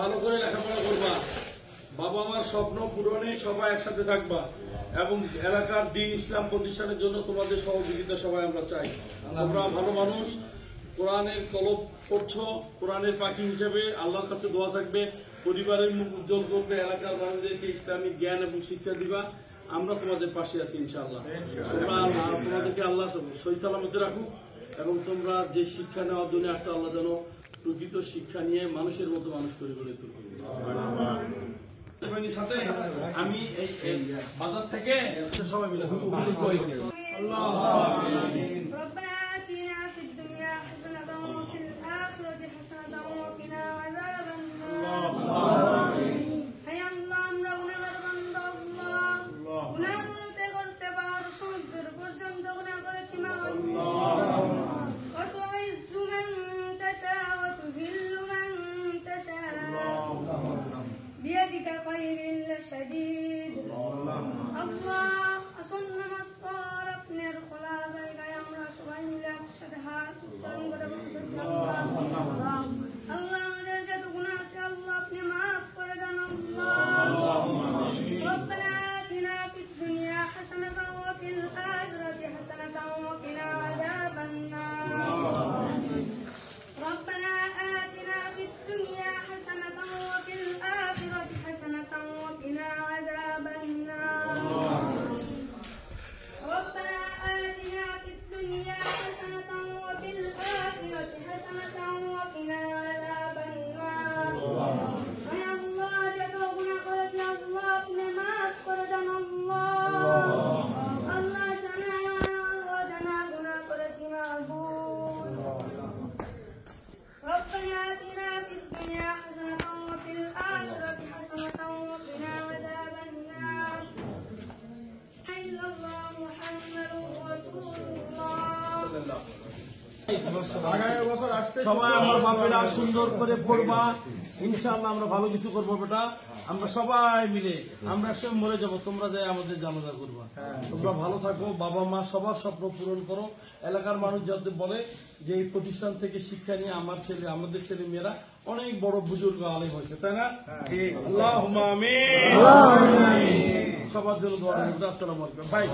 ভালো করে লেখাপড়া করবা, বাবা মার স্বপ্ন পূরণে সবাই একসাথে থাকবা এবং এলাকার দ্বীন ইসলাম প্রতিষ্ঠানের জন্য তোমাদের সহযোগিতা সবাই আমরা চাই। তোমরা ভালো মানুষ, কোরআনের তলব করছো, কোরআনের পাখি হিসেবে আল্লাহর কাছে দোয়া থাকবে, পরিবারের মুখ উজ্জ্বল করবে, এলাকার মানুষদেরকে ইসলামিক জ্ঞান এবং শিক্ষা দিবা। আমরা তোমাদের পাশে আছি ইনশাআল্লাহ। তোমাদেরকে আল্লাহ সহি সালামতে রাখুক এবং তোমরা যে শিক্ষা নেওয়ার জন্য আসছে আল্লাহ যেন প্রকৃত শিক্ষা নিয়ে মানুষের মতো মানুষ করে গড়ে তুলবে। সাথে আমি এই বাজার থেকে সবাই মিলে بيدك خير شديد الله أصن مصطار ابن الخلاف يمرا شوين لك شدهات الله درجة ناس الله ابن ما قردن الله ربنا آتنا في الدنيا حسنة وفي الآخرة حسنة وقنا عذاب النار ربنا آتنا في الدنيا حسنة وفي الآخرة حسنة وقنا عذاب النار ربنا آتنا في الدنيا حسنة وفي الآخرة حسنة وقنا عذاب النار يا الله جدونا قردنا الله ابن ما قردنا الله الله جنا قردنا قردنا ربنا آتنا في الدنيا حسنة وفي الآخرة حسنة وقنا عذاب النار إلا الله محمد رسول الله সবাই আমার বাপেরা সুন্দর করে পড়বা, ইনশাআল্লাহ আমরা ভালো কিছু করবো। বেটা আমরা সবাই মিলে আমরা একসঙ্গে মরে যাবো, তোমরা যাই আমাদের জানাজা করবা। তোমরা ভালো থাকো, বাবা মা সবার স্বপ্ন পূরণ করো। এলাকার মানুষ যাতে বলে যে এই প্রতিষ্ঠান থেকে শিক্ষা নিয়ে আমাদের ছেলে মেয়েরা অনেক বড় বুজুর্গ আলেম হয়েছে, তাই না? আল্লাহুম্মা আমিন। সবার জন্য দোয়া করবেন। আসসালামু আলাইকুম ভাই।